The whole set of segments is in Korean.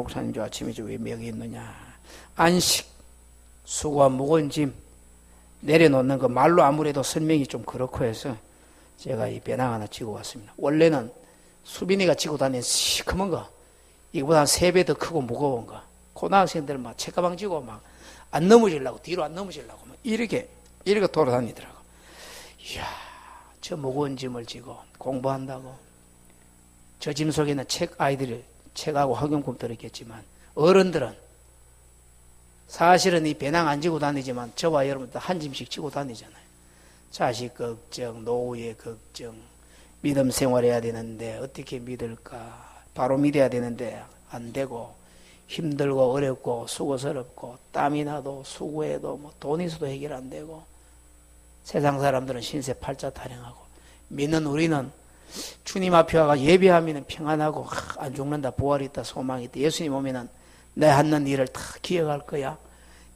목사님 저 아침에 왜 여기 있느냐. 안식, 수고와 무거운 짐 내려놓는 거 말로 아무래도 설명이 좀 그렇고 해서 제가 이 배낭 하나 지고 왔습니다. 원래는 수빈이가 지고 다니는 시커먼 거, 이거보다 한 3배 더 크고 무거운 거, 고등학생들 막 책가방 지고 막 안 넘어지려고, 뒤로 안 넘어지려고 막 이렇게 돌아다니더라고. 이야, 저 무거운 짐을 지고 공부한다고. 저 짐 속에는 아이들이 책하고 학용품 들었겠지만, 어른들은 사실은 이 배낭 안 지고 다니지만 저와 여러분들 한 짐씩 지고 다니잖아요. 자식 걱정, 노후의 걱정, 믿음 생활해야 되는데 어떻게 믿을까, 바로 믿어야 되는데 안 되고, 힘들고 어렵고 수고스럽고 땀이 나도 수고해도 뭐 돈 있어도 해결 안 되고, 세상 사람들은 신세 팔자 타령하고, 믿는 우리는 주님 앞에 와가 예배하면 평안하고, 안 죽는다, 부활이 있다, 소망이 있다, 예수님 오면은 내 하는 일을 다 기억할 거야.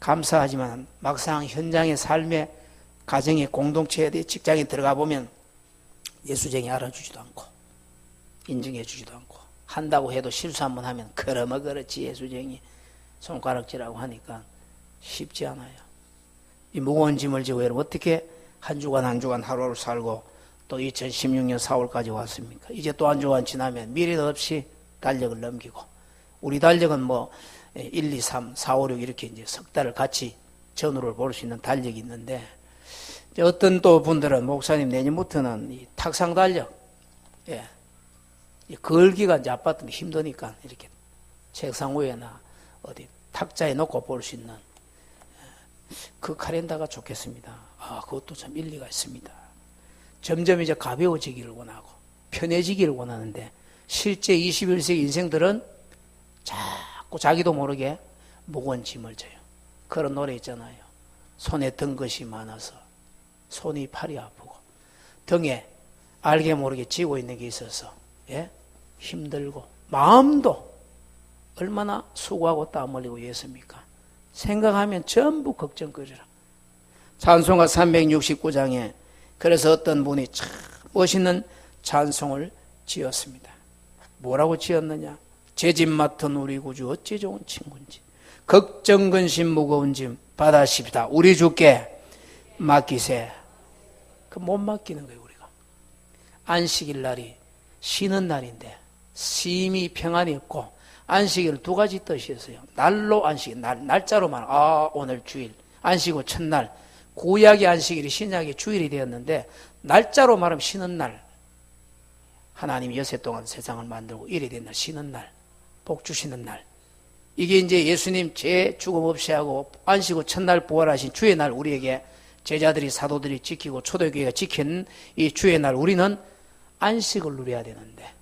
감사하지만 막상 현장의 삶의 가정의 공동체에 대해 직장에 들어가 보면 예수쟁이 알아주지도 않고 인정해 주지도 않고, 한다고 해도 실수 한번 하면 그러면 그렇지 예수쟁이 손가락질하고 하니까 쉽지 않아요. 이 무거운 짐을 지고 여러분 어떻게 한 주간 한 주간 하루를 살고 또 2016년 4월까지 왔습니까? 이제 또 한 주간 지나면 미래도 없이 달력을 넘기고, 우리 달력은 뭐 1, 2, 3, 4, 5, 6 이렇게 이제 석 달을 같이 전후를 볼 수 있는 달력이 있는데, 어떤 또 분들은 목사님 내년부터는 이 탁상 달력, 이 걸기가 이제 아파트는 힘드니까 이렇게 책상 위에나 어디 탁자에 놓고 볼 수 있는 그 카렌다가 좋겠습니다. 그것도 참 일리가 있습니다. 점점 이제 가벼워지기를 원하고 편해지기를 원하는데, 실제 21세기 인생들은 자꾸 자기도 모르게 무거운 짐을 져요. 그런 노래 있잖아요. 손에 든 것이 많아서 손이 팔이 아프고, 등에 알게 모르게 지고 있는 게 있어서 힘들고, 마음도 얼마나 수고하고 땀 흘리고 이랬습니까? 생각하면 전부 걱정거리라. 찬송가 369장에 그래서 어떤 분이 참 멋있는 찬송을 지었습니다. 뭐라고 지었느냐? 제 짐 맡은 우리 구주 어찌 좋은 친구인지, 걱정 근심 무거운 짐 받아십시다. 우리 주께 맡기세. 그 못 맡기는 거예요. 우리가 안식일 날이 쉬는 날인데 심히 평안이 없고, 안식일 두 가지 뜻이 있어요. 날로 안식일, 날짜로만 오늘 주일 안식일 첫날, 구약의 안식일이 신약의 주일이 되었는데 날짜로 말하면 쉬는 날, 하나님이 여세 동안 세상을 만들고 일이 된 날, 쉬는 날, 복 주시는 날, 이게 이제 예수님 죄 죽음 없이 하고 안식일 첫날 부활하신 주의 날, 우리에게 제자들이 사도들이 지키고 초대교회가 지킨 이 주의 날, 우리는 안식을 누려야 되는데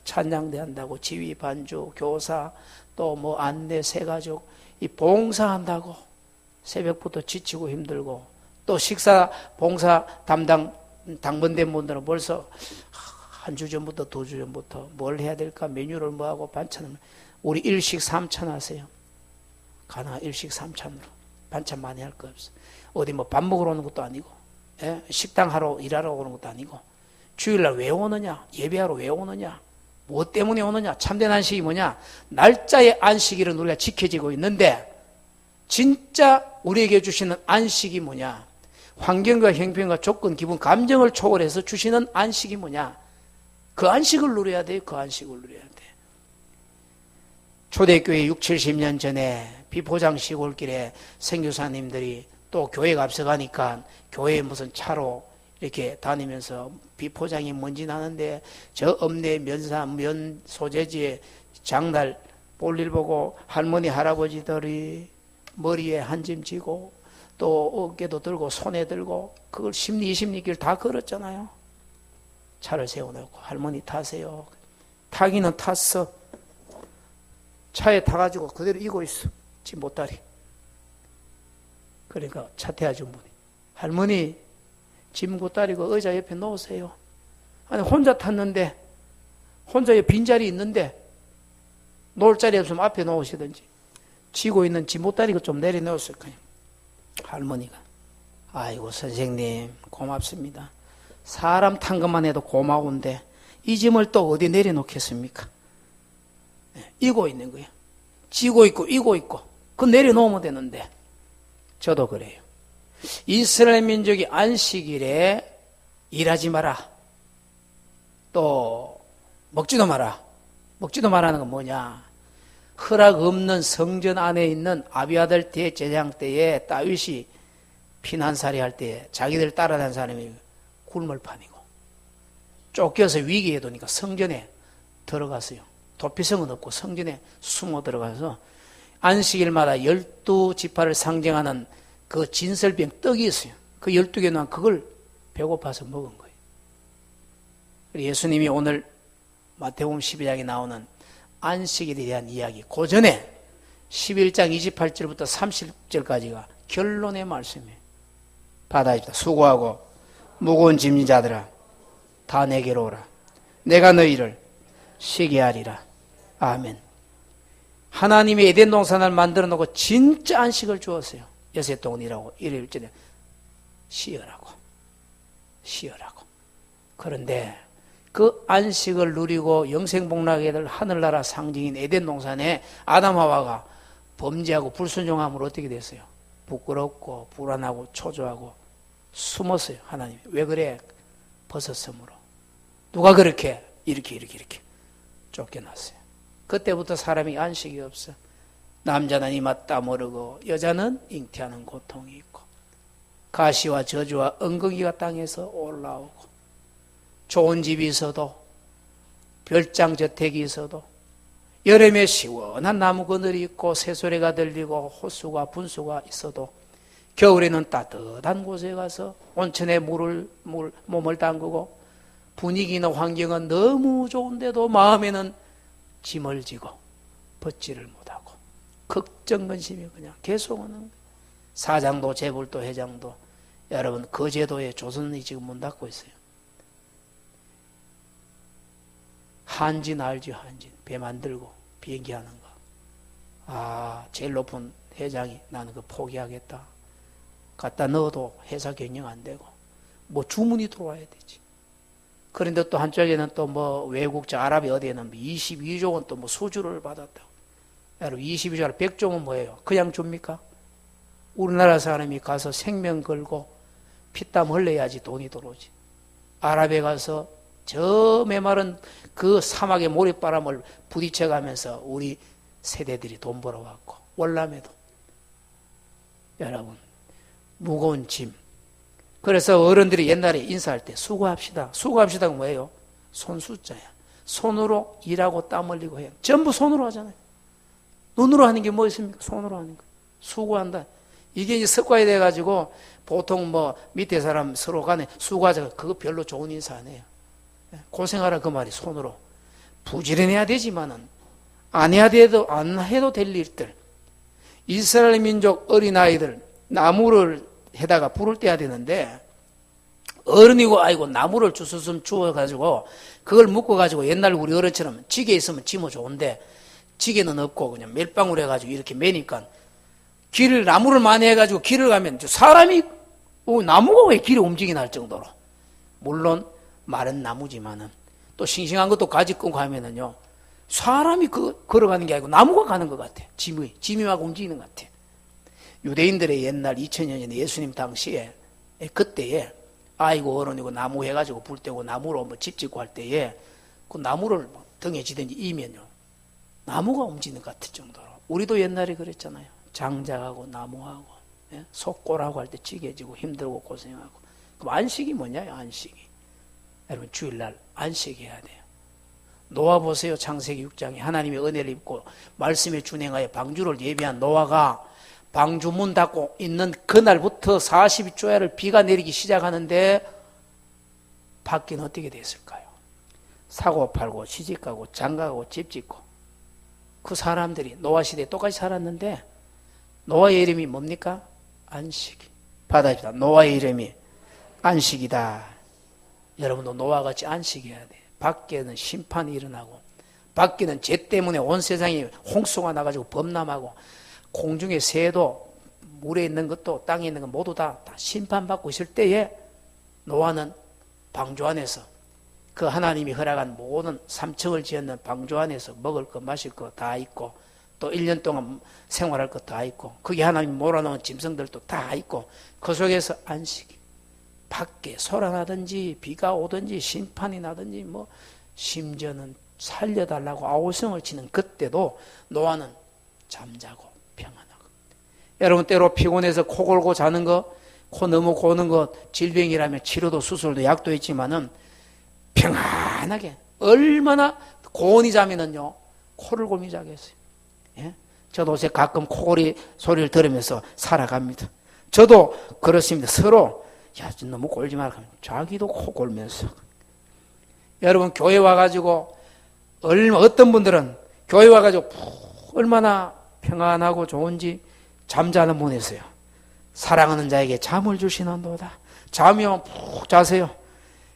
찬양대 한다고 지휘 반주 교사 또 뭐 안내 새가족 이 봉사한다고 새벽부터 지치고 힘들고, 또 식사 봉사 담당 당번된 분들은 벌써 한 주 전부터 2주 전부터 뭘 해야 될까, 메뉴를 뭐하고 반찬을, 우리 일식 3찬 하세요. 가나 일식 3찬으로 반찬 많이 할 거 없어. 어디 뭐 밥 먹으러 오는 것도 아니고, 식당 하러 일하러 오는 것도 아니고, 주일날 왜 오느냐, 예배하러 왜 오느냐, 뭐 때문에 오느냐, 참된 안식이 뭐냐, 날짜의 안식일은 우리가 지켜지고 있는데 진짜 우리에게 주시는 안식이 뭐냐, 환경과 형편과 조건, 기분, 감정을 초월해서 주시는 안식이 뭐냐, 그 안식을 누려야 돼요. 그 안식을 누려야 돼. 초대교회 60-70년 전에 비포장 시골길에 선교사님들이 또 교회가 앞서가니까 교회에 무슨 차로 이렇게 다니면서 비포장이 먼지 나는데 저 읍내 면 소재지에 장날 볼일 보고 할머니 할아버지들이 머리에 한 짐 지고 또 어깨도 들고 손에 들고 그걸 10리 20리길 다 걸었잖아요. 차를 세워놓고 할머니 타세요. 타기는 탔어. 차에 타가지고 그대로 이고 있어. 지 못다리. 그러니까 차 태워준 분이, 할머니 짐 못다리고 의자 옆에 놓으세요. 아니 혼자 탔는데, 혼자 빈자리 있는데 놓을 자리 없으면 앞에 놓으시든지, 지고 있는 짐 못다리고 좀 내려놓았을 거예요. 할머니가 아이고 선생님 고맙습니다. 사람 탄 것만 해도 고마운데 이 짐을 또 어디 내려놓겠습니까? 이고 있는 거예요. 지고 있고 이고 있고 그 내려놓으면 되는데 저도 그래요. 이스라엘 민족이 안식일에 일하지 마라. 또 먹지도 마라. 먹지도 마라는 건 뭐냐? 허락 없는 성전 안에 있는 아비아들 대제사장 때에 다윗이 피난살이 할 때에 자기들 따라다니는 사람이 굶을 판이고 쫓겨서 위기에 두니까 성전에 들어갔어요. 도피성은 없고 성전에 숨어 들어가서 안식일마다 12지파를 상징하는 그 진설병 떡이 있어요. 그 12개 놓은 그걸 배고파서 먹은 거예요. 예수님이 오늘 마태복음 12장에 나오는 안식일에 대한 이야기, 그 전에 11장 28절부터 30절까지가 결론의 말씀이에요. 받아입니다. 수고하고 무거운 짐진 자들아 다 내게로 오라. 내가 너희를 쉬게 하리라. 아멘. 하나님이 에덴 동산을 만들어 놓고 진짜 안식을 주었어요. 여섯 동안 일하고 일요일째 쉬어라고. 그런데 그 안식을 누리고 영생복락에 될 하늘나라 상징인 에덴 동산에 아담 하와가 범죄하고 불순종함으로 어떻게 됐어요? 부끄럽고 불안하고 초조하고 숨었어요. 하나님이. 왜 그래? 벗었으므로. 누가 그렇게 이렇게 쫓겨났어요. 그때부터 사람이 안식이 없어. 남자는 이마 땀 흐르고 여자는 잉태하는 고통이 있고 가시와 저주와 엉겅이가 땅에서 올라오고 좋은 집이 있어도 별장 저택이 있어도 여름에 시원한 나무 그늘이 있고 새소리가 들리고 호수가 분수가 있어도 겨울에는 따뜻한 곳에 가서 온천에 몸을 담그고 분위기나 환경은 너무 좋은데도 마음에는 짐을 지고 벗지를 못하고 걱정근심이 그냥 계속 오는 거예요. 사장도 재벌도 회장도 여러분 그 제도에 조선이 지금 문 닫고 있어요. 한진 알죠? 한진 배 만들고 비행기 하는 거. 제일 높은 회장이 나는 그 포기하겠다. 갖다 넣어도 회사 경영 안 되고 뭐 주문이 들어와야 되지. 그런데 또 한쪽에는 또 뭐 외국자 아랍이 어디에는 22조 원 또 뭐 수주를 받았다고. 여러분 22조 원 100조 원 뭐예요? 그냥 줍니까? 우리나라 사람이 가서 생명 걸고 피땀 흘려야지 돈이 들어오지. 아랍에 가서 저 메마른 그 사막의 모래바람을 부딪혀가면서 우리 세대들이 돈 벌어왔고 월남에도 여러분 무거운 짐. 그래서 어른들이 옛날에 인사할 때 수고합시다. 수고합시다가 뭐예요? 손수자야. 손으로 일하고 땀 흘리고 해요. 전부 손으로 하잖아요. 눈으로 하는 게 뭐 있습니까? 손으로 하는 거. 수고한다. 이게 이제 습관이 돼가지고 보통 뭐 밑에 사람 서로 간에 수고하자. 그거 별로 좋은 인사 안 해요. 고생하라 그 말이 손으로. 부지런해야 되지만은 안 해도 될 일들. 이스라엘 민족 어린아이들 나무를 해다가 불을 떼야 되는데 어른이고 아이고 나무를 주스름 주워가지고 그걸 묶어가지고 옛날 우리 어른처럼 지게 있으면 지면 좋은데 지게는 없고 그냥 멜방울 해가지고 이렇게 매니까 나무를 많이 해가지고 길을 가면 사람이 나무가 왜 길에 움직이나 할 정도로 물론 마른 나무지만은 또 싱싱한 것도 가지 끊고 하면은요 사람이 걸어가는 게 아니고 나무가 가는 것 같아. 짐이 막 움직이는 것 같아. 유대인들의 옛날 2000년 전에 예수님 당시에 그때에 아이고 어른이고 나무 해가지고 불 떼고 나무로 뭐 집 짓고 할 때에 그 나무를 등에 지든지 이면요 나무가 움직이는 것 같을 정도로 우리도 옛날에 그랬잖아요. 장작하고 나무하고 속골하고 할 때 찌개지고 힘들고 고생하고. 그럼 안식이 뭐냐요? 안식이 여러분 주일날 안식해야 돼요. 노아 보세요. 창세기 6장에 하나님의 은혜를 입고 말씀에 준행하여 방주를 예비한 노아가 방주 문 닫고 있는 그날부터 40일조야를 비가 내리기 시작하는데 밖에는 어떻게 됐을까요? 사고 팔고 시집가고 장가가고 집 짓고 그 사람들이 노아 시대에 똑같이 살았는데 노아의 이름이 뭡니까? 안식이. 받아줍니다. 노아의 이름이 안식이다. 여러분도 노아같이 안식해야 돼. 밖에는 심판이 일어나고 밖에는 죄 때문에 온 세상이 홍수가 나가지고 범람하고 공중의 새도 물에 있는 것도 땅에 있는 것 모두 다 심판받고 있을 때에 노아는 방주 안에서 그 하나님이 허락한 모든 3층을 지었는 방주 안에서 먹을 거 마실 거 다 있고 또 1년 동안 생활할 것 다 있고 거기 하나님이 몰아놓은 짐승들도 다 있고 그 속에서 안식이 밖에 소라 나든지 비가 오든지 심판이 나든지 뭐 심지어는 살려달라고 아우성을 치는 그때도 노아는 잠자고 평안하고. 여러분 때로 피곤해서 코 골고 자는 거, 코 너무 고는 거 질병이라면 치료도 수술도 약도 있지만은 평안하게 얼마나 고온이 자면은요 코를 골며 자겠어요. 예? 저도 요새 가끔 코골이 소리를 들으면서 살아갑니다. 저도 그렇습니다. 서로 야 너무 골지 마라 하면 자기도 코 골면서. 여러분 교회 와가지고 어떤 분들은 교회 와가지고 얼마나 평안하고 좋은지 잠자는 분이 있어요. 사랑하는 자에게 잠을 주시는도다. 잠이 오면 푹 자세요.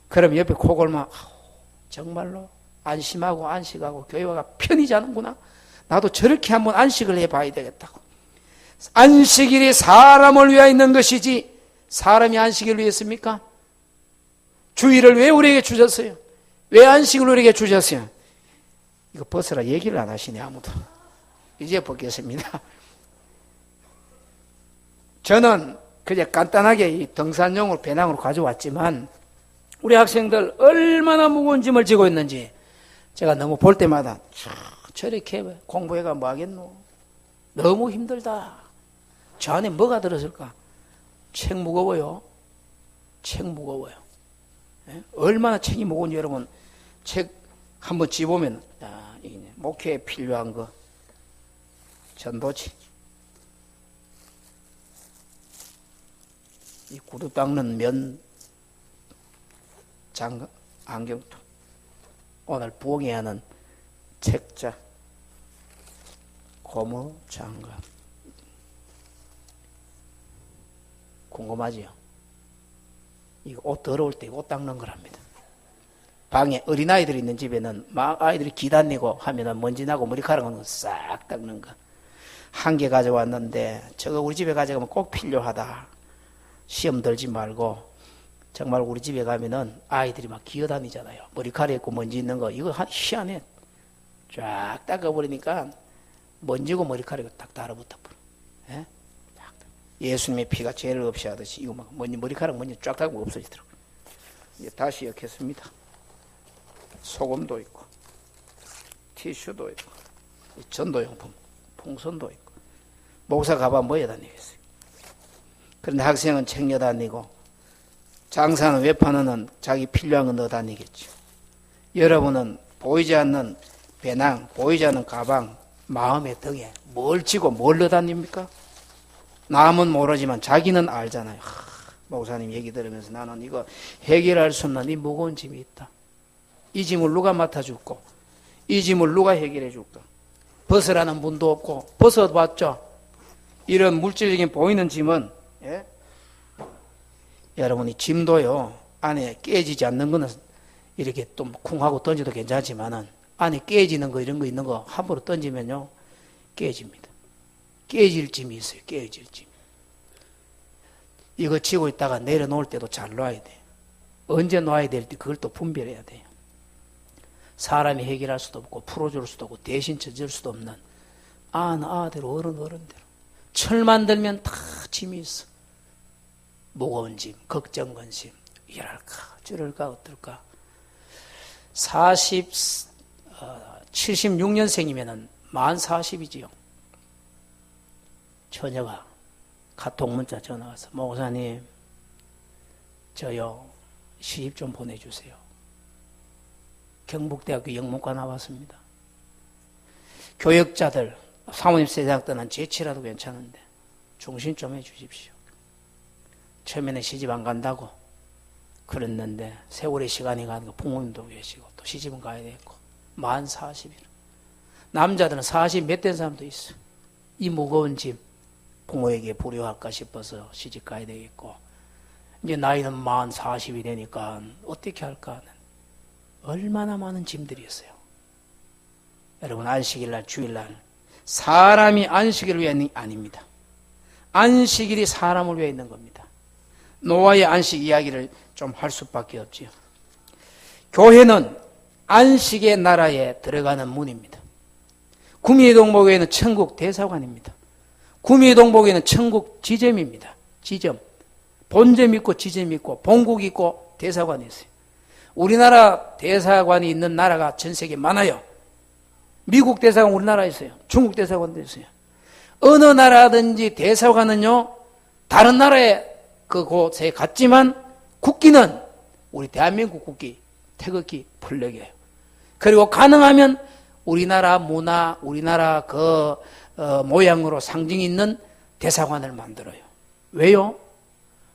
그럼 옆에 코 골면 정말로 안심하고 안식하고 교회 와가 편히 자는구나. 나도 저렇게 한번 안식을 해봐야 되겠다고. 안식일이 사람을 위하여 있는 것이지 사람이 안식일을 위했습니까? 주일을 왜 우리에게 주셨어요? 왜 안식을 우리에게 주셨어요? 이거 벗으라 얘기를 안 하시네 아무도. 이제 벗겠습니다. 저는 그냥 간단하게 이 등산용으로 배낭으로 가져왔지만 우리 학생들 얼마나 무거운 짐을 지고 있는지 제가 너무 볼 때마다 저렇게 공부해가 뭐 하겠노? 너무 힘들다. 저 안에 뭐가 들었을까? 책 무거워요. 책 무거워요. 예? 얼마나 책이 무거운지 여러분 책 한번 집어보면 목회에 필요한 거 전도지, 이 구두 닦는 면 장갑, 안경통, 오늘 부엌에 하는 책자, 고무 장갑. 궁금하지요? 이거 옷 더러울 때 옷 닦는 거랍니다. 방에 어린아이들이 있는 집에는 막 아이들이 기다리고 하면은 먼지 나고 머리카락은 싹 닦는 거. 한 개 가져왔는데 저거 우리 집에 가져가면 꼭 필요하다. 시험 들지 말고 정말 우리 집에 가면은 아이들이 막 기어다니잖아요. 머리카락에 있고 먼지 있는 거 이거 희한해. 쫙 닦아버리니까 먼지고 머리카락이 딱 달아붙어버려. 예? 예수님의 피가 죄를 없이 하듯이 이거 막 머리카락 먼지 쫙 닦으면 없어지더라고요. 이제 다시 엮겠습니다. 소금도 있고 티슈도 있고 전도용품 풍선도 있고. 목사 가방 뭐에 다니겠어요? 그런데 학생은 챙겨 다니고 장사는 외판은 자기 필요한 거 넣어 다니겠죠. 여러분은 보이지 않는 배낭, 보이지 않는 가방, 마음의 등에 뭘 지고 뭘 넣어 다닙니까? 남은 모르지만 자기는 알잖아요. 목사님 얘기 들으면서 나는 이거 해결할 수 없는 이 무거운 짐이 있다. 이 짐을 누가 맡아줄고 이 짐을 누가 해결해 줄까? 벗으라는 분도 없고 벗어봤죠. 이런 물질적인 보이는 짐은 여러분이 짐도요 안에 깨지지 않는 거는 이렇게 좀 쿵하고 던져도 괜찮지만은 안에 깨지는 거 이런 거 있는 거 함부로 던지면요 깨집니다. 깨질 짐이 있어요. 깨질 짐. 이거 치고 있다가 내려놓을 때도 잘 놔야 돼요. 언제 놔야 될지 그걸 또 분별해야 돼요. 사람이 해결할 수도 없고 풀어줄 수도 없고 대신 쳐줄 수도 없는 아대로 어른대로 철만 들면 다 짐이 있어. 무거운 짐, 걱정, 근심 이럴까 저럴까 어떨까. 76년생이면은 만 40이지요. 처녀가 카톡 문자 전화 와서 목사님 저요 시집 좀 보내주세요. 경북대학교 영문과 나왔습니다. 교역자들 사모님 세상 떠난 재치라도 괜찮은데 중심 좀 해주십시오. 처음에는 시집 안 간다고 그랬는데 세월의 시간이 가니까 부모님도 계시고 또 시집은 가야 되겠고 만 40이라. 남자들은 40 몇 된 사람도 있어. 이 무거운 짐 부모에게 불효할까 싶어서 시집 가야 되겠고 이제 나이는 만 40이 되니까 어떻게 할까 하는 얼마나 많은 짐들이 있어요. 여러분 안식일날 주일날 사람이 안식일을 위해 있는 게 아닙니다. 안식일이 사람을 위해 있는 겁니다. 노아의 안식 이야기를 좀 할 수밖에 없지요. 교회는 안식의 나라에 들어가는 문입니다. 구미동복교회는 천국 대사관입니다. 구미동복교회는 천국 지점입니다. 지점. 본점 있고 지점 있고 본국 있고 대사관이 있어요. 우리나라 대사관이 있는 나라가 전 세계에 많아요. 미국 대사관 우리나라에 있어요. 중국 대사관도 있어요. 어느 나라든지 대사관은요, 다른 나라에 그곳에 갔지만 국기는 우리 대한민국 국기, 태극기, 플래그예요. 그리고 가능하면 우리나라 문화, 우리나라 모양으로 상징이 있는 대사관을 만들어요. 왜요?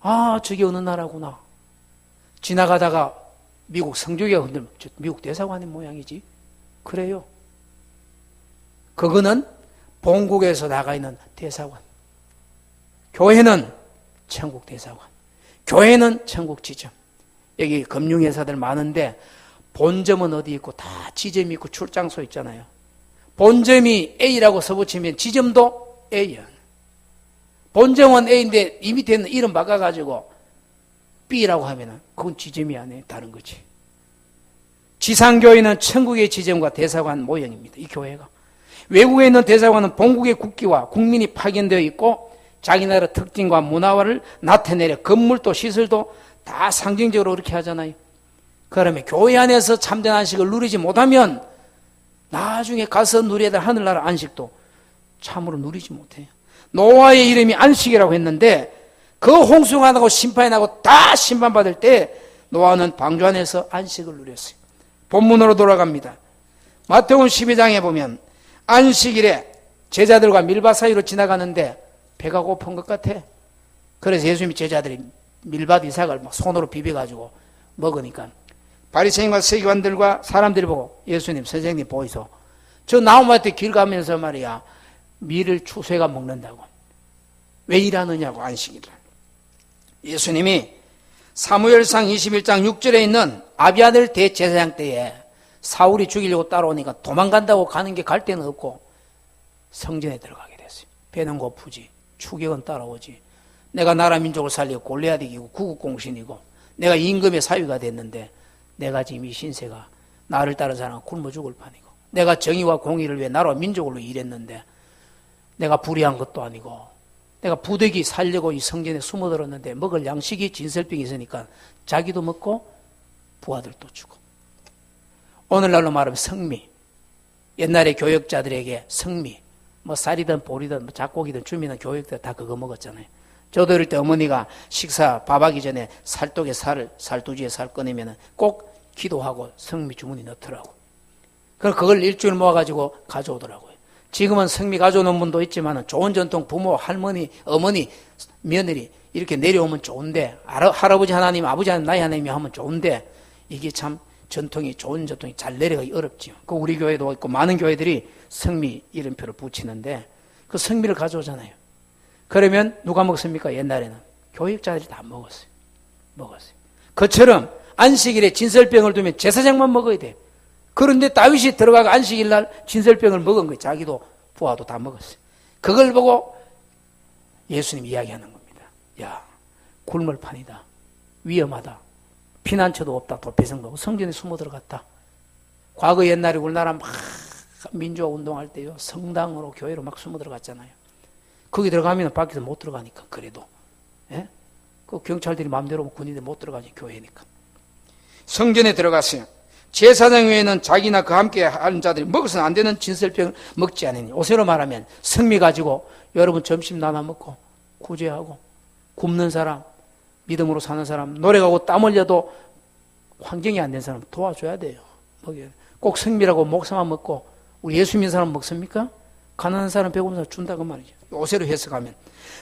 아, 저게 어느 나라구나. 지나가다가 미국 성조기가 흔들면 미국 대사관의 모양이지. 그래요. 그거는 본국에서 나가 있는 대사관. 교회는 천국 대사관. 교회는 천국 지점. 여기 금융회사들 많은데 본점은 어디 있고 다 지점이 있고 출장소 있잖아요. 본점이 A라고 써붙이면 지점도 A야. 본점은 A인데 이 밑에 있는 이름 바꿔가지고 B라고 하면은 그건 지점이 아니에요. 다른 거지. 지상교회는 천국의 지점과 대사관 모형입니다. 이 교회가. 외국에 있는 대사관은 본국의 국기와 국민이 파견되어 있고 자기 나라 특징과 문화를 나타내려 건물도 시설도 다 상징적으로 그렇게 하잖아요. 그러면 교회 안에서 참된 안식을 누리지 못하면 나중에 가서 누려야 될 하늘나라 안식도 참으로 누리지 못해요. 노아의 이름이 안식이라고 했는데 그 홍수가 나고 심판이 나고 다 심판받을 때 노아는 방주 안에서 안식을 누렸어요. 본문으로 돌아갑니다. 마태복음 12장에 보면 안식일에 제자들과 밀밭 사이로 지나가는데 배가 고픈 것 같아. 그래서 예수님이 제자들이 밀밭 이삭을 손으로 비벼가지고 먹으니까 바리새인과 서기관들과 사람들이 보고 예수님, 선생님 보이소. 저 나무밭에 길 가면서 말이야 밀을 추수해가 먹는다고. 왜 일하느냐고 안식일을. 예수님이 사무엘상 21장 6절에 있는 아비아들 대제사장 때에 사울이 죽이려고 따라오니까 도망간다고 가는 게 갈 데는 없고 성전에 들어가게 됐어요. 배는 고프지, 추격은 따라오지. 내가 나라 민족을 살리고 골리앗 이기고 구국공신이고 내가 임금의 사위가 됐는데 내가 지금 이 신세가 나를 따른 사람은 굶어 죽을 판이고 내가 정의와 공의를 위해 나라와 민족을 위해 일했는데 내가 불의한 것도 아니고 내가 부득이 살려고 이 성전에 숨어들었는데 먹을 양식이 진설병이 있으니까 자기도 먹고 부하들도 주고. 오늘날로 말하면 성미. 옛날에 교역자들에게 성미, 뭐 쌀이든 보리든 뭐 작곡이든 주민은 교역들 다 그거 먹었잖아요. 저도 어릴 때 어머니가 식사 밥하기 전에 살독에 살두지에 살 꺼내면 꼭 기도하고 성미 주문이 넣더라고. 그걸 일주일 모아가지고 가져오더라고요. 지금은 성미 가져오는 분도 있지만 좋은 전통 부모, 할머니, 어머니, 며느리 이렇게 내려오면 좋은데 할아버지 하나님, 아버지 하나님, 나이 하나님이 하면 좋은데 이게 참 전통이 좋은 전통이 잘 내려가기 어렵지요. 그 우리 교회도 있고 많은 교회들이 성미 이름표를 붙이는데 그 성미를 가져오잖아요. 그러면 누가 먹습니까? 옛날에는 교육자들이 다 먹었어요. 그처럼 안식일에 진설병을 두면 제사장만 먹어야 돼요. 그런데 다윗이 들어가고 안식일 날 진설병을 먹은 거예요. 자기도 부하도 다 먹었어요. 그걸 보고 예수님이 이야기하는 겁니다. 야, 굶을 판이다. 위험하다. 피난처도 없다. 도피성도 없고 성전에 숨어 들어갔다. 과거 옛날에 우리나라 막 민주화 운동할 때요. 성당으로 교회로 막 숨어 들어갔잖아요. 거기 들어가면 밖에서 못 들어가니까 그래도. 예? 그 경찰들이 마음대로 군인들 못 들어가지 교회니까. 성전에 들어갔어요. 제사장 외에는 자기나 그 함께 하는 자들이 먹어서는 안 되는 진설병을 먹지 않으니. 오세로 말하면 성미 가지고 여러분 점심 나눠 먹고 구제하고 굶는 사람, 믿음으로 사는 사람, 노력하고 땀 흘려도 환경이 안 된 사람 도와줘야 돼요. 꼭 성미라고 목사만 먹고 우리 예수 믿는 사람 먹습니까? 가난한 사람, 배고픈 사람 준다 그 말이죠. 오세로 해석하면.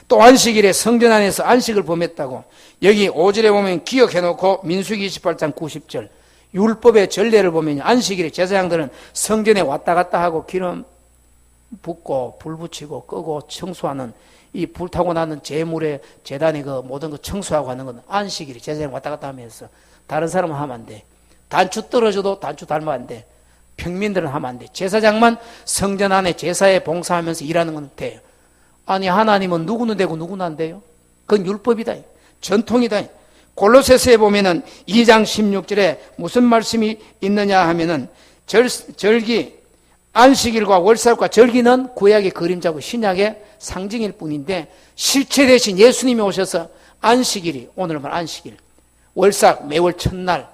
또 안식일에 성전 안에서 안식을 범했다고. 여기 5절에 보면 기억해놓고 민수기 28장 90절 율법의 전례를 보면 안식일에 제사장들은 성전에 왔다 갔다 하고 기름 붓고 불 붙이고 끄고 청소하는 이 불타고 나는 제물의 제단의 그 모든 거 청소하고 하는 건 안식일에 제사장 왔다 갔다 하면서 다른 사람은 하면 안 돼. 단추 떨어져도 단추 닮으면 안 돼. 평민들은 하면 안 돼. 제사장만 성전 안에 제사에 봉사하면서 일하는 건 돼요. 아니 하나님은 누구는 되고 누구는 안 돼요? 그건 율법이다. 전통이다. 골로새서에 보면은 2장 16절에 무슨 말씀이 있느냐 하면은 절기, 안식일과 월삭과 절기는 구약의 그림자고 신약의 상징일 뿐인데 실체 대신 예수님이 오셔서 안식일이, 오늘 말 안식일, 월삭, 매월 첫날,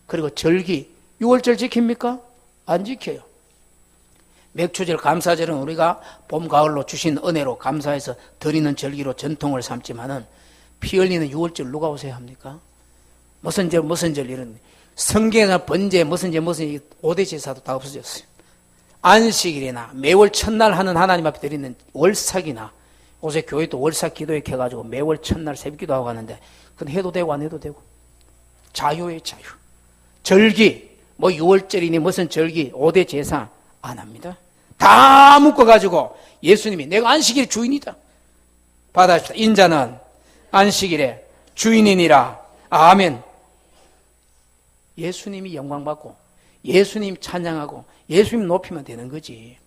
그리고 절기, 6월절 지킵니까? 안 지켜요. 맥추절, 감사절은 우리가 봄, 가을로 주신 은혜로 감사해서 드리는 절기로 전통을 삼지만은 피 흘리는 6월절 누가 오세요 합니까? 무슨 절 이런 성경이나 번제 무슨 5대 제사도 다 없어졌어요. 안식일이나 매월 첫날 하는 하나님 앞에 드리는 월삭이나 요새 교회도 월삭 기도회 해가지고 매월 첫날 새벽기도 하고 가는데 그건 해도 되고 안 해도 되고 자유의 자유. 절기 6월절이니 무슨 절기 5대 제사 안 합니다. 다 묶어가지고 예수님이 내가 안식일의 주인이다. 받아줍시다. 인자는 안식일의 주인이니라. 아멘. 예수님이 영광받고 예수님 찬양하고 예수님 높이면 되는 거지.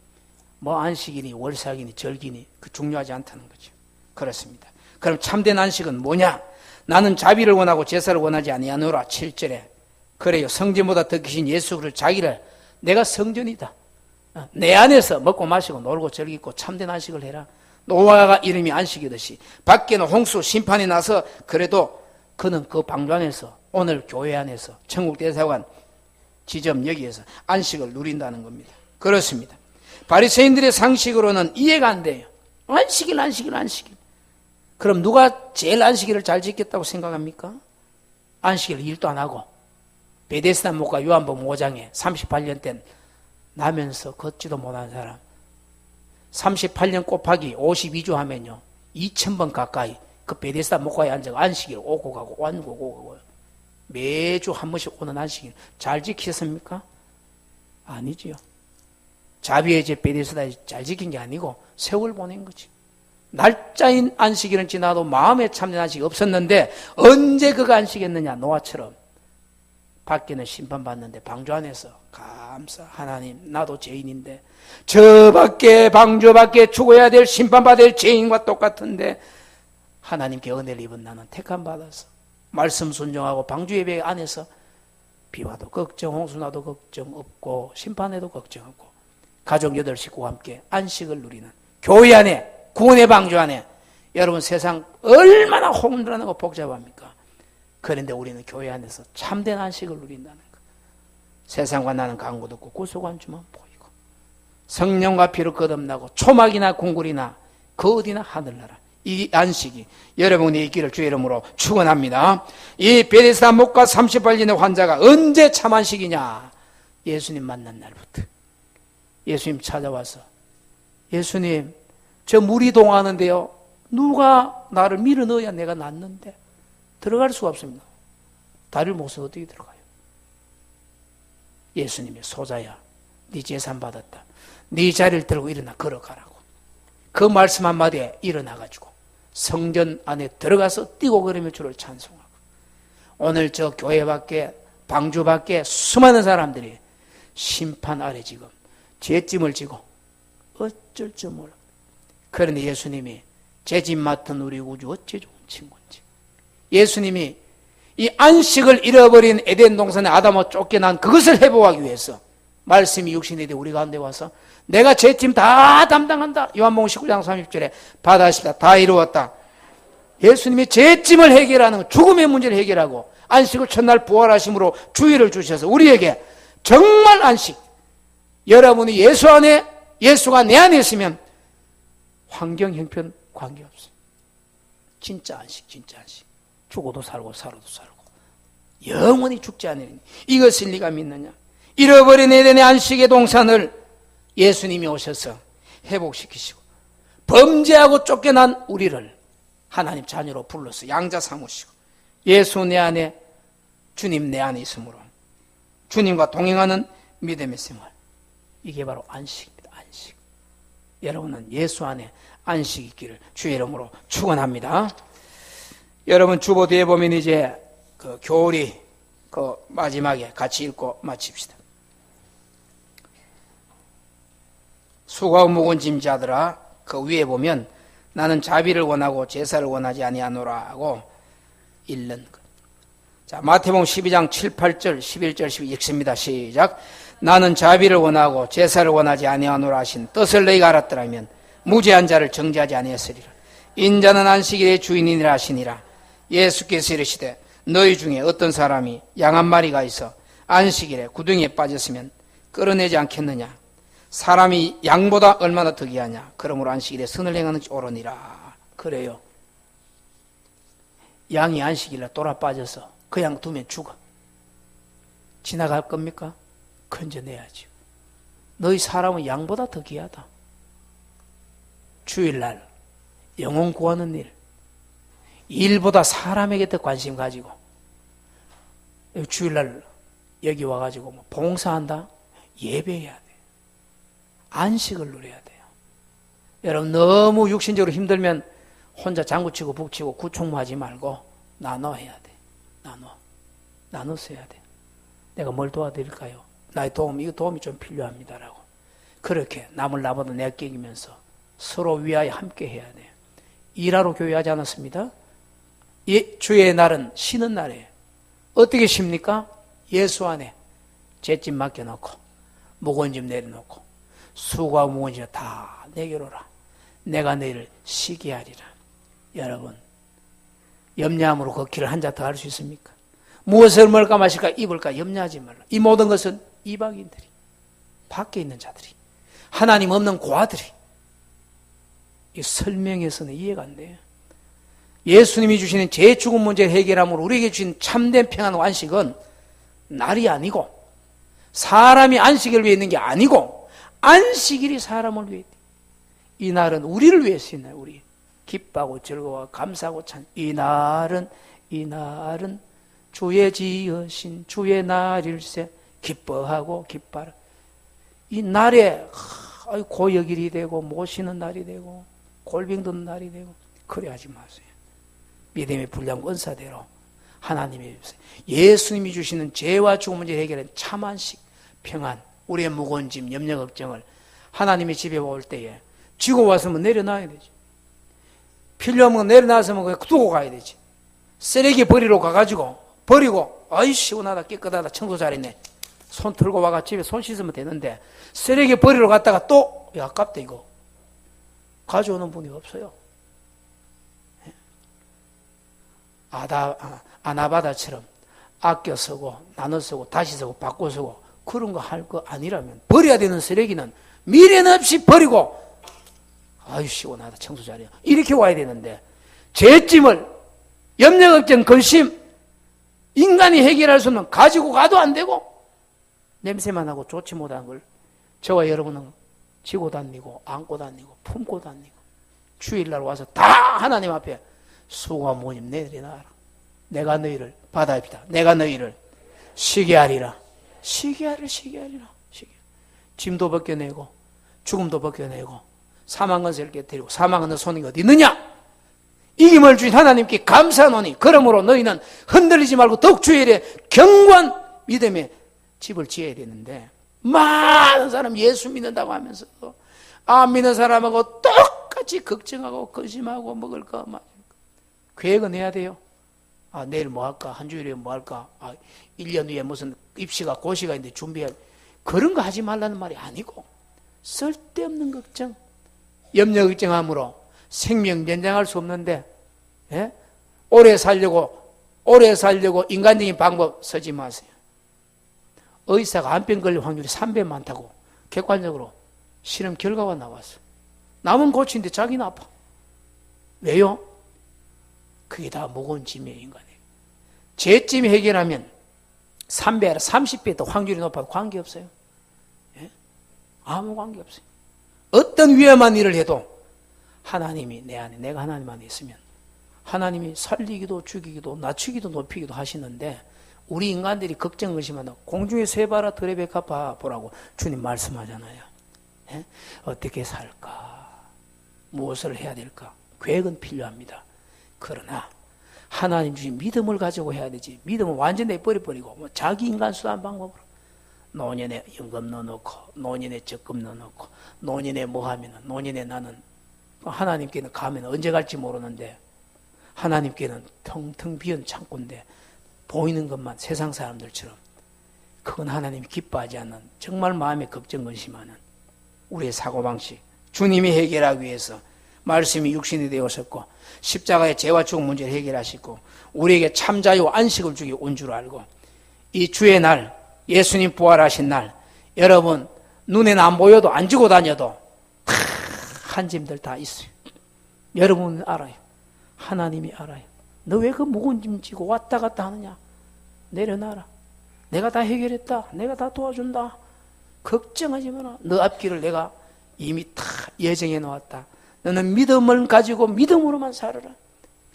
안식일이 월삭이니 절기니 그 중요하지 않다는 거죠. 그렇습니다. 그럼 참된 안식은 뭐냐? 나는 자비를 원하고 제사를 원하지 아니하노라. 7절에 그래요. 성전보다 더 크신 예수를 자기를 내가 성전이다. 내 안에서 먹고 마시고 놀고 즐기고 참된 안식을 해라. 노아가 이름이 안식이듯이 밖에는 홍수 심판이 나서 그래도 그는 그 방주 안에서 오늘 교회 안에서 천국 대사관 지점 여기에서 안식을 누린다는 겁니다. 그렇습니다. 바리새인들의 상식으로는 이해가 안 돼요. 안식일. 그럼 누가 제일 안식일을 잘 지켰다고 생각합니까? 안식일 일도 안 하고 베데스다 목과 요한복음 5장에 38년 된 나면서 걷지도 못한 사람 38년 곱하기 52주 하면요 2000번 가까이 그 베데스다 목과에 앉아 안식일 오고 가고 오고 가고 매주 한 번씩 오는 안식일 잘 지켰습니까? 아니지요. 자비의 제 베데스다에 잘 지킨 게 아니고 세월 보낸 거지. 날짜인 안식일은 지나도 마음에 참된 안식이 없었는데 언제 그가 안식했느냐? 노아처럼 밖에는 심판받는데 방주 안에서 감사 하나님 나도 죄인인데 저 밖에 방주 밖에 죽어야 될 심판받을 죄인과 똑같은데 하나님께 은혜를 입은 나는 택함 받아서 말씀 순종하고 방주 예배 안에서 비와도 걱정 홍수나도 걱정 없고 심판에도 걱정 없고 가족 8식구와 함께 안식을 누리는 교회 안에 구원의 방주 안에 여러분 세상 얼마나 혼란하고 복잡합니까? 그런데 우리는 교회 안에서 참된 안식을 누린다는 것. 세상과 나는 강구도 없고 구속한 주만 보이고 성령과 피로 거듭나고 초막이나 궁굴이나 그 어디나 하늘나라. 이 안식이 여러분이 있기를 주의 이름으로 축원합니다. 이 베데스다 목과 38년의 환자가 언제 참 안식이냐? 예수님 만난 날부터. 예수님 찾아와서 예수님 저 물이 동하는데요 누가 나를 밀어 넣어야 내가 낫는데 들어갈 수가 없습니다. 다리를 못 써 어떻게 들어가요? 예수님이 소자야 네 재산 받았다. 네 자리를 들고 일어나 걸어가라고. 그 말씀 한마디에 일어나가지고 성전 안에 들어가서 뛰고 걸으며 주를 찬송하고 오늘 저 교회 밖에 방주 밖에 수많은 사람들이 심판 아래 지금 죄짐을 지고 어쩔 줄 몰라. 그런데 예수님이 죄짐 맡은 우리 우주 어찌 좋은 친구인지. 예수님이 이 안식을 잃어버린 에덴 동산의 아담과 쫓겨난 그것을 회복하기 위해서 말씀이 육신이 돼 우리 가운데 와서 내가 죄짐 다 담당한다. 요한복음 19장 30절에 받아시다 다 이루었다. 예수님이 죄짐을 해결하는 죽음의 문제를 해결하고 안식을 첫날 부활하심으로 주의를 주셔서 우리에게 정말 안식. 여러분이 예수 안에 예수가 내 안에 있으면 환경 형편 관계없어요. 진짜 안식. 죽어도 살고 살아도 살고 영원히 죽지 않으니 이것을 네가 믿느냐? 잃어버린 에덴의 안식의 동산을 예수님이 오셔서 회복시키시고 범죄하고 쫓겨난 우리를 하나님 자녀로 불러서 양자 삼으시고 예수 내 안에 주님 내 안에 있으므로 주님과 동행하는 믿음의 생활 이게 바로 안식입니다. 안식. 여러분은 예수 안에 안식이 있기를 주의 이름으로 축원합니다. 여러분 주보 뒤에 보면 이제 그 교리 그 마지막에 같이 읽고 마칩시다. 수고하고 무거운 짐자들아 그 위에 보면 나는 자비를 원하고 제사를 원하지 아니하노라 하고 읽는 것. 자, 마태복음 12장 7, 8절, 11절, 12절 읽습니다. 시작. 나는 자비를 원하고 제사를 원하지 아니하노라 하신 뜻을 너희가 알았더라면 무죄한 자를 정죄하지 아니했으리라. 인자는 안식일의 주인이라 하시니라. 예수께서 이르시되 너희 중에 어떤 사람이 양 한 마리가 있어 안식일에 구덩이에 빠졌으면 끌어내지 않겠느냐. 사람이 양보다 얼마나 덕이하냐. 그러므로 안식일에 선을 행하는지 옳으니라. 그래요. 양이 안식일에 돌아 빠져서 그 양 두면 죽어. 지나갈 겁니까? 건져내야죠. 너희 사람은 양보다 더 귀하다. 주일날 영혼 구하는 일, 일보다 사람에게 더 관심 가지고 주일날 여기 와가지고 뭐 봉사한다? 예배해야 돼요. 안식을 누려야 돼요. 여러분 너무 육신적으로 힘들면 혼자 장구치고 북치고 구총무하지 말고 나눠 해야 돼. 나눠서 해야 돼. 내가 뭘 도와드릴까요? 나의 도움, 이거 도움이 좀 필요합니다라고. 그렇게 남을 나보다 내끼면서 서로 위하여 함께 해야 돼요. 일하러 교회하지 않았습니다? 주의 날은 쉬는 날이에요. 어떻게 쉽니까? 예수 안에 죄짐 맡겨놓고 무거운 짐 내려놓고 수고와 무거운 짐 다 내게로 오라. 내가 너희를 쉬게 하리라. 여러분 염려함으로 걷기를 한 자 더 할 수 있습니까? 무엇을 먹을까 마실까 입을까 염려하지 말라. 이 모든 것은 이방인들이, 밖에 있는 자들이, 하나님 없는 고아들이, 이 설명에서는 이해가 안 돼요. 예수님이 주시는 죄 죽음 문제를 해결함으로 우리에게 주신 참된 평안과 안식은 날이 아니고 사람이 안식을 위해 있는 게 아니고 안식일이 사람을 위해 있다. 이 날은 우리를 위해서 있나요? 우리 기뻐하고 즐거워 감사하고 찬 이 날은 주의 지으신 주의 날일세. 기뻐하고 기뻐하라. 이 날에 고역일이 되고 모시는 날이 되고 골병 드는 날이 되고 그래 하지 마세요. 믿음의 분량 은사대로 하나님의 예수님이 주시는 죄와 죽음 문제 해결은 참 안식, 평안, 우리의 무거운 짐, 염려 걱정을 하나님의 집에 올 때에 지고 왔으면 내려놔야 되지. 필요하면 거 내려놨으면 그냥 두고 가야 되지. 쓰레기 버리러 가가지고 버리고 아이 시원하다 깨끗하다 청소 잘했네 손 털고 와가 집에 손 씻으면 되는데 쓰레기 버리러 갔다가 또 야, 아깝다 이거 가져오는 분이 없어요. 아나바다처럼 아껴 쓰고 나눠 쓰고 다시 쓰고 바꿔 쓰고 그런 거 할 거 아니라면 버려야 되는 쓰레기는 미련 없이 버리고 아유 시원하다 청소 잘해요 이렇게 와야 되는데 죄짐을 염려 걱정 근심 인간이 해결할 수 없는 가지고 가도 안 되고 냄새만 하고 좋지 못한 걸 저와 여러분은 지고 다니고 안고 다니고 품고 다니고 주일날 와서 다 하나님 앞에 수고와 모임 내려놔라. 내가 너희를 바다입니다. 내가 너희를 쉬게 하리라. 쉬게 하리라. 짐도 벗겨내고 죽음도 벗겨내고 사망 건세를 깨뜨리고 사망은 너 손이 어디 있느냐? 이김을 주신 하나님께 감사하노니 그러므로 너희는 흔들리지 말고 더욱 주일에 경고한 믿음의 집을 지어야 되는데 많은 사람 예수 믿는다고 하면서 안 믿는 사람하고 똑같이 걱정하고 근심하고 먹을 거 마실 거 계획은 해야 돼요. 내일 뭐 할까? 한 주일에 뭐 할까? 1년 후에 무슨 입시가 고시가 있는데 준비할 그런 거 하지 말라는 말이 아니고 쓸데없는 걱정 염려 걱정함으로 생명 연장할 수 없는데 오래 살려고 인간적인 방법 쓰지 마세요. 의사가 암병 걸릴 확률이 3배 많다고 객관적으로 실험 결과가 나왔어. 남은 고치는데 자기는 아파. 왜요? 그게 다 무거운 짐이에요. 인간에게. 죄짐 해결하면 3배 아니라 30배 더 확률이 높아도 관계없어요. 아무 관계없어요. 어떤 위험한 일을 해도 하나님이 내 안에 내가 하나님 안에 있으면 하나님이 살리기도 죽이기도 낮추기도 높이기도 하시는데 우리 인간들이 걱정 의심하다 공중에 새 봐라 드레베카 보라고 주님 말씀하잖아요. 어떻게 살까? 무엇을 해야 될까? 계획은 필요합니다. 그러나 하나님 주신 믿음을 가지고 해야 되지. 믿음은 완전히 버려버리고 자기 인간 수단 방법으로 노년에 연금 넣어놓고 노년에 적금 넣어놓고 노년에 뭐 하면은 노년에 나는 하나님께는 가면 언제 갈지 모르는데 하나님께는 텅텅 비은 창고인데 보이는 것만 세상 사람들처럼 그건 하나님이 기뻐하지 않는 정말 마음에 걱정 근심하는 우리의 사고방식, 주님이 해결하기 위해서 말씀이 육신이 되어섰고 십자가의 죄와 죽음 문제를 해결하시고 우리에게 참 자유와 안식을 주기 온 줄 알고 이 주의 날, 예수님 부활하신 날, 여러분 눈에는 안 보여도 안 지고 다녀도 다 한 짐들 다 있어요. 여러분은 알아요. 하나님이 알아요. 너 왜 그 무거운 짐 지고 왔다 갔다 하느냐? 내려놔라. 내가 다 해결했다. 내가 다 도와준다. 걱정하지 마라. 너 앞길을 내가 이미 다 예정해 놓았다. 너는 믿음을 가지고 믿음으로만 살아라.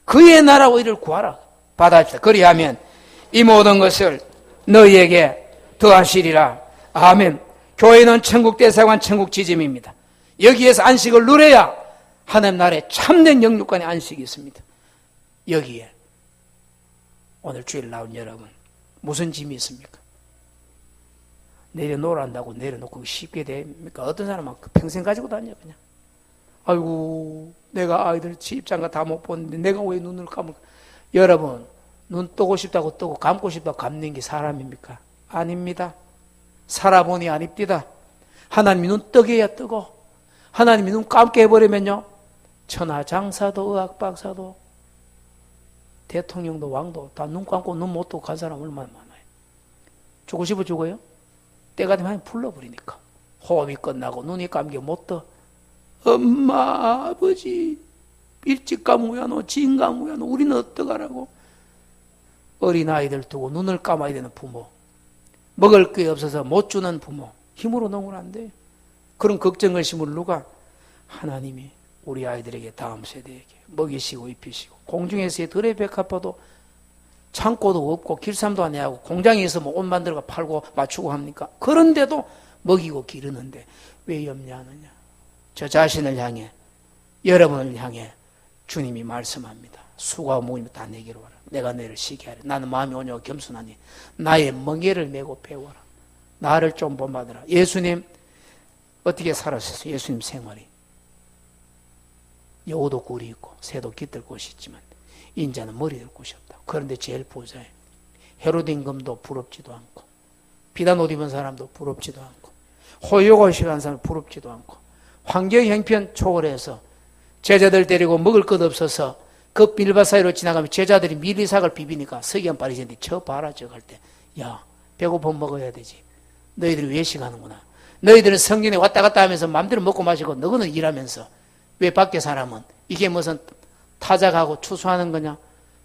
그의 나라와 이를 구하라. 받아줍시다. 그리하면 이 모든 것을 너희에게 더하시리라. 아멘. 교회는 천국 대사관 천국 지짐입니다. 여기에서 안식을 누려야 하나님 나라의 참된 영육간의 안식이 있습니다. 여기에 오늘 주일 나온 여러분 무슨 짐이 있습니까? 내려놓으란다고 내려놓고 쉽게 됩니까? 어떤 사람은 평생 가지고 다녀 그냥. 아이고 내가 아이들 집장가 다 못 보는데 내가 왜 눈을 감을까? 여러분 눈 뜨고 싶다고 뜨고 감고 싶다고 감는 게 사람입니까? 아닙니다. 살아보니 아닙니다. 하나님이 눈 뜨게 해야 뜨고 하나님이 눈 감게 해버리면요 천하장사도 의학박사도 대통령도 왕도 다 눈 감고 눈 못 뜨고 간 사람 얼마나 많아요. 죽고 싶어 죽어요? 때가 되면 풀러버리니까 호흡이 끝나고 눈이 감겨 못 떠. 엄마 아버지 일찍 감으야 너 진 감으야 너 우리는 어떡하라고. 어린아이들 두고 눈을 감아야 되는 부모, 먹을 게 없어서 못 주는 부모, 힘으로 넣으면 안 돼요. 그런 걱정을 심을 누가? 하나님이 우리 아이들에게 다음 세대에게 먹이시고 입히시고 공중에서의 들의 백합화도 창고도 없고 길쌈도 안 해하고 공장에서 뭐 옷 만들어 팔고 맞추고 합니까? 그런데도 먹이고 기르는데 왜 염려하느냐? 저 자신을 향해 여러분을 향해 주님이 말씀합니다. 수고하고 무거운 다 내게로 와라. 내가 너를 쉬게 하리. 나는 마음이 온유하고 겸손하니 나의 멍에를 메고 배워라. 나를 좀 본받으라. 예수님 어떻게 살았어요? 예수님 생활이 여우도 꿀이 있고 새도 깃들 곳이 있지만 인자는 머리 들 곳이 없다. 그런데 제일 부자예요. 헤로드 임금도 부럽지도 않고 비단 옷 입은 사람도 부럽지도 않고 호요가 싫어하는 사람 부럽지도 않고 환경 형편 초월해서 제자들 데리고 먹을 것 없어서 그 빌바 사이로 지나가면 제자들이 밀리삭을 비비니까 석양 빠리셨는데 저 봐라 저 갈 때 야 배고프면 먹어야 되지. 너희들이 외식하는구나. 너희들은 성전에 왔다 갔다 하면서 마음대로 먹고 마시고 너희는 일하면서 왜 밖에 사람은 이게 무슨 타작하고 추수하는 거냐?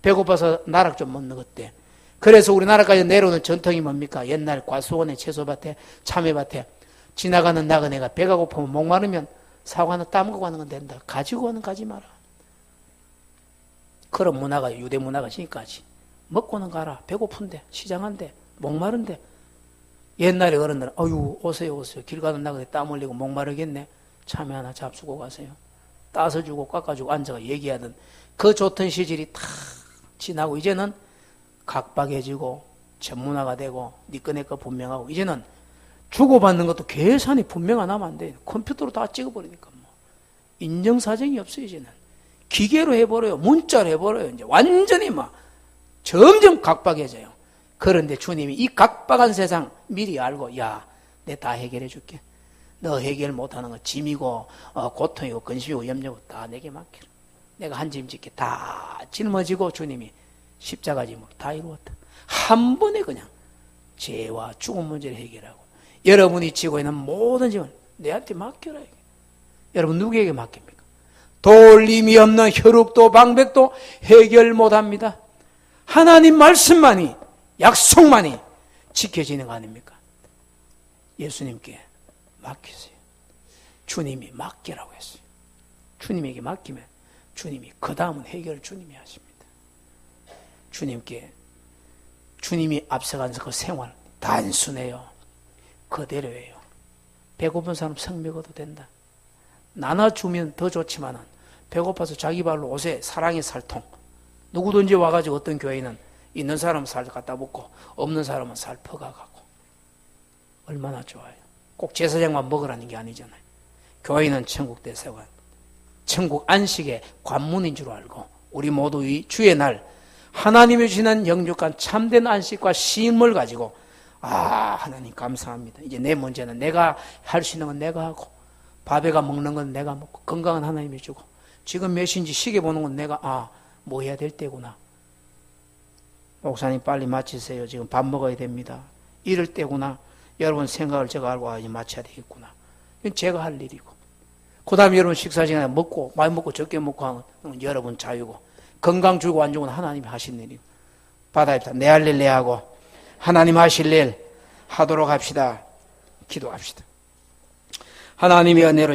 배고파서 나락 좀 못 먹었대. 그래서 우리나라까지 내려오는 전통이 뭡니까? 옛날 과수원에 채소밭에 참외밭에 지나가는 나그네가 배가 고프면 목마르면 사과 하나 따먹고 가는 건 된다. 가지고 오는 가지 마라. 그런 문화가 유대 문화가 지금까지. 먹고는 가라. 배고픈데 시장한데 목마른데 옛날에 어른들은 어유 오세요 오세요. 길 가는 나그네 땀 흘리고 목마르겠네. 참외 하나 잡수고 가세요. 따서 주고 깎아주고 앉아가 얘기하던 그 좋던 시절이 다 지나고 이제는 각박해지고 전문화가 되고 니꺼 내꺼 분명하고 이제는 주고받는 것도 계산이 분명 안 하면 안 돼요. 컴퓨터로 다 찍어버리니까 뭐 인정사정이 없어요. 이제는 기계로 해버려요. 문자로 해버려요. 이제 완전히 막 점점 각박해져요. 그런데 주님이 이 각박한 세상 미리 알고 야, 내 다 해결해 줄게. 너 해결 못하는 거 짐이고 고통이고 근심이고 염려고 다 내게 맡기라. 내가 한 짐 짓게 다 짊어지고 주님이 십자가 짐으로 다 이루었다. 한 번에 그냥 죄와 죽음 문제를 해결하고 여러분이 지고 있는 모든 짐을 내한테 맡겨라. 여러분 누구에게 맡깁니까? 돌림이 없는 혈육도 방백도 해결 못합니다. 하나님 말씀만이 약속만이 지켜지는 거 아닙니까? 예수님께 맡기세요. 주님이 맡기라고 했어요. 주님에게 맡기면 주님이 그 다음은 해결을 주님이 하십니다. 주님이 앞서가면서 그 생활 단순해요. 그대로예요. 배고픈 사람 성 먹어도 된다. 나눠주면 더 좋지만은 배고파서 자기 발로 옷에 사랑의 살통 누구든지 와가지고 어떤 교회는 있는 사람은 살 갖다 붓고 없는 사람은 살 퍼가가고 얼마나 좋아요. 꼭 제사장만 먹으라는 게 아니잖아요. 교회는 천국 대사관 천국 안식의 관문인 줄 알고 우리 모두 이 주의 날 하나님이 주시는 영육간 참된 안식과 쉼을 가지고 하나님 감사합니다. 이제 내 문제는 내가 할 수 있는 건 내가 하고 밥에가 먹는 건 내가 먹고 건강은 하나님이 주고 지금 몇 시인지 시계 보는 건 내가 뭐 해야 될 때구나. 목사님 빨리 마치세요. 지금 밥 먹어야 됩니다. 이럴 때구나. 여러분 생각을 제가 알고 이제 마쳐야 되겠구나. 이건 제가 할 일이고 그 다음에 여러분 식사 시간에 먹고 많이 먹고 적게 먹고 하는 건 여러분 자유고 건강 주고 안 주고 하나님이 하신 일이고 받아야겠다. 내 할 일 내 하고 하나님 하실 일 하도록 합시다. 기도합시다. 하나님의 은혜로